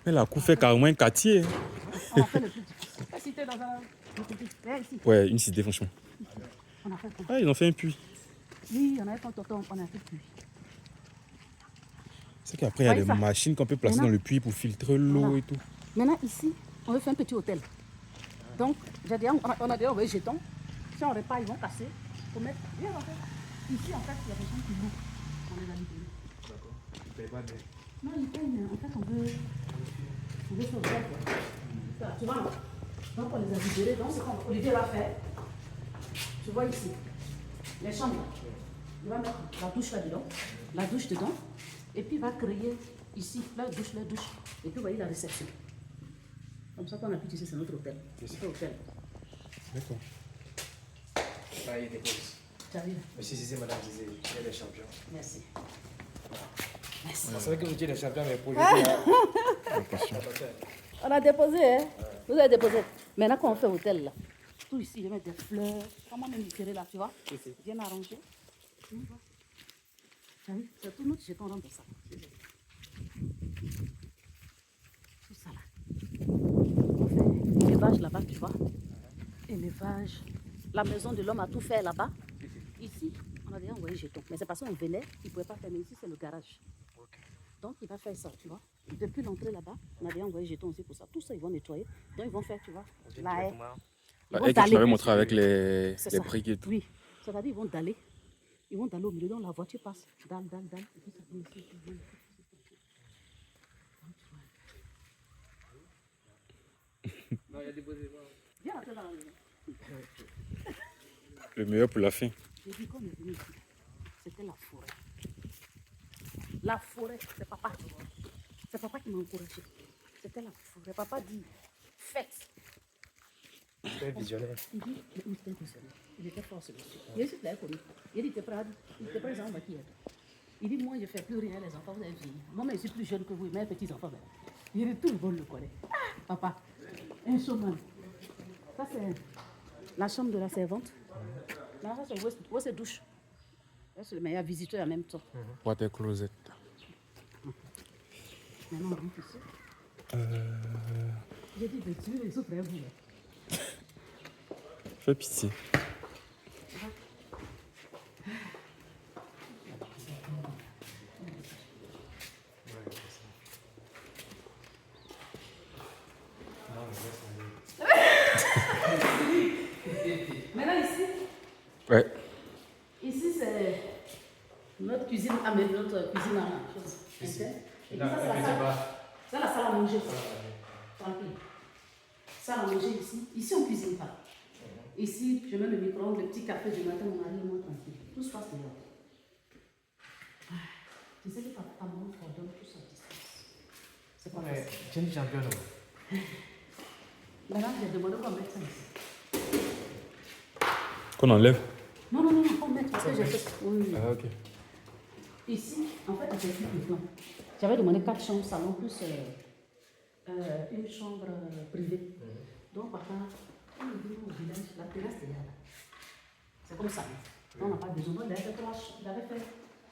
Mais la cour fait carrément un quartier. On a fait le plus difficile. La cité dans un... Ici. Ouais, une cité, franchement. On a fait quoi? Ah, ils ont fait un puits. Oui, on a fait un tonton, on a fait puits. C'est qu'après, il y a des machines qu'on peut placer dans le puits pour filtrer l'eau et tout. Maintenant, ici, on veut faire un petit hôtel. Donc, on a déjà envoyé jetons. Si on répare, ils vont casser. Pour mettre... Viens, en fait. Ici, en fait, il y a des gens qui louent. On les a libérés. D'accord. Ils ne payent pas d'aide. Non, ils payent, mais en fait, on veut faire hôtel. Tu vois, non? Donc, on les a libérés. Donc, c'est comme Olivier va faire. Tu vois ici, les chambres. Il va mettre la douche là-dedans, la douche dedans. Et puis, il va créer ici, la douche. Et puis, vous voyez la réception. Comme ça, quand on a pu utiliser, c'est notre hôtel. C'est un hôtel. D'accord. Là, il y a des polices. J'arrive. Monsieur Zizé, madame Zizé, il y a des champions. Merci. Merci. C'est vrai que vous dites les champions, mais pour les On a déposé, hein? Vous avez déposé. Maintenant, quand on fait hôtel, là, tout ici, je mets des fleurs. Comment même tirer là, tu vois? Bien arrangé. C'est tout notre jeton dans ça. Tout ça là. On fait l'élevage là-bas, tu vois. Élevage. La maison de l'homme a tout fait là-bas. Ici, on a déjà envoyé jetons. Mais c'est parce qu'on venait, il ne pouvait pas faire. Mais ici, c'est le garage. Donc, il va faire ça, tu vois. Depuis l'entrée là-bas, on a déjà envoyé jetons aussi pour ça. Tout ça, ils vont nettoyer. Donc, ils vont faire, tu vois, la haie. La haie que tu m'avais montré avec les briques et tout. Oui. C'est-à-dire, ils vont daller. Ils vont daller au milieu. Donc, la voiture passe. Dalle. Et puis, ça vient ici. Non, il y a des beaux éléments. Viens rentrer dans la maison. Le meilleur pour la fin. J'ai dit, quand on est venu ici, c'était la forêt. La forêt, c'est papa. C'est papa qui m'a encouragé. C'était la forêt. Papa dit, faites. C'est visionnaire. Il dit, mais il était impressionné. Il était fort, ce monsieur. Il est super connu. Il dit, il était présent en maquillage. Il dit, moi, je ne fais plus rien, les enfants, vous avez vieilli. Moi, mais je suis plus jeune que vous, mes petits-enfants. Il dit, tout le monde le connaît. Ah, papa, un showman. Ça, c'est la chambre de la servante. Là, ça, c'est où c'est douche. Là, c'est le meilleur visiteur en même temps. Water closet. Maintenant, on rentre ici. J'ai dit, tu veux les souffres, vous. Fais pitié. Maintenant, ici. Ouais. Ici, c'est notre cuisine, notre cuisine à chose. Ici. Et puis ça, c'est la salle à manger. Tranquille. Salle à manger ici. Ici, on ne cuisine pas. Ici, je mets le micro-ondes, le petit café du matin, mon mari et moi tranquille. Tout se passe dehors. Tu sais que papa, maman, coordonne tout ça à distance. C'est pas Mais facile. tu es une championne. Maintenant, j'ai demandé qu'on mette ça ici. Qu'on enlève? Non, on met parce que j'ai fait. Oui. Ah, ok. Ici, en fait, avec le plan. J'avais demandé 4 chambres salon plus une chambre privée. Donc, papa, quand on est venu au village, la terrasse est là. C'est comme ça. On n'a pas besoin. Il avait fait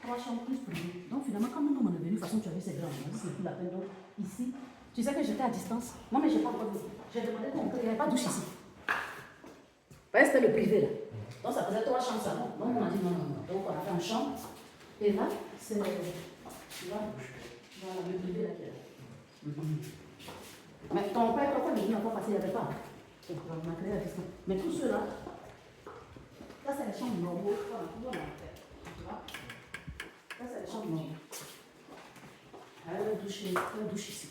3 chambres plus privées. Donc, finalement, quand nous on est venu, de toute façon, tu as vu, c'est grand. On a dit, c'est plus la peine. Donc, ici, tu sais que j'étais à distance. Moi, mais je n'ai pas encore vu. J'ai demandé qu'on il n'y avait pas de douche ici. C'était le privé là. Donc, ça faisait 3 chambres salon. Donc, on a dit non. Donc, on a fait une chambre. Et là, c'est. Tu vois, voilà, le privé là qui est là. Mais ton père, pourquoi il n'a pas passé, il n'y avait pas. Donc, on a créé la distance. Mais tout cela, ça, c'est les chambres normaux. Voilà, tout le monde a fait. Tu vois? Ça, c'est les chambres normaux. La douche ici.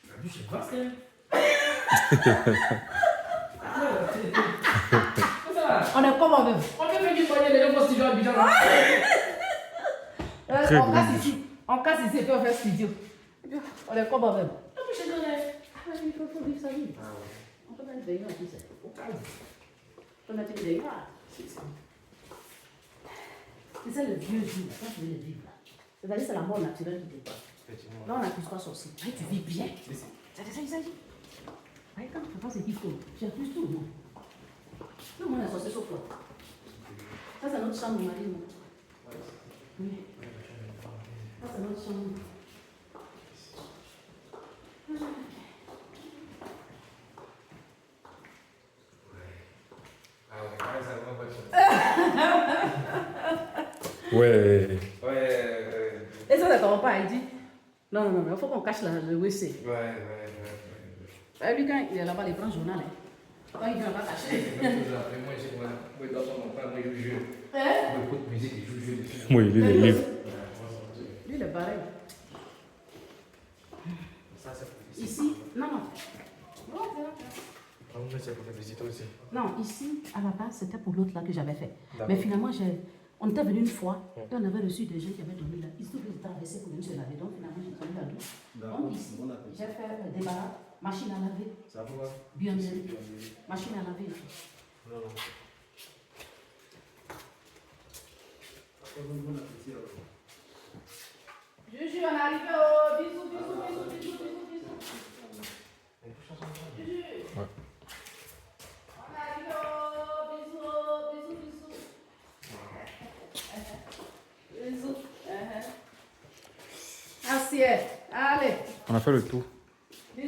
La douche est vaste, hein? On est comment même? On peut faire du panier, les gens vont se dire Abidjan. On casse ici et puis on fait studio. On est comment même? Il faut vivre sa vie. On peut mettre une baignoire ici. On peut mettre une baignoire. C'est ça le vieux vie, quand tu veux le vivre là. C'est-à-dire c'est la mort naturelle qui dépend. Là on n'accuse pas sorcier. Tu vis bien. C'est de ça qu'il s'agit. Quand tu penses qu'il faut, tu accuses tout le monde. Tout le monde est sorcier sauf toi. Ça c'est notre chambre, mon mari. Oui. Ça c'est notre chambre. Ah ouais, ça va pas. Ouais. Ouais. Et ça, d'accord pas, il dit. Non, non, non, il faut qu'on cache le WC. Ouais. Lui, quand il est là-bas, il prend le journal. Hein. Quand il vient là-bas, caché. Après, moi, j'ai moi, dans son enfant, moi, je joue. Hein? Moi, écoute musique, je joue dessus. Oui, il lit les livres. Lui, il est pareil. Ça, c'est pour visiter. Ici, non, non. Ah, moi, c'est pour visiter aussi. Non, ici, à la base, c'était pour l'autre là que j'avais fait. D'accord. Mais finalement, on était venu une fois et on avait reçu des gens qui avaient dormi là. Ils se trouvaient traverser pour venir se laver. Donc finalement, j'ai dormi là-dedans. Donc ici, j'ai fait débarras, machine à laver, Ça va pas? bien, machine à laver. Non, non. Juju, on est arrivé au bisous, bisous, bisous, bisous, bisous, bisous. Juju. Ouais. On est arrivé au bisous, bisous, bisous. Bisous. Assiette. Allez. On a fait le tour.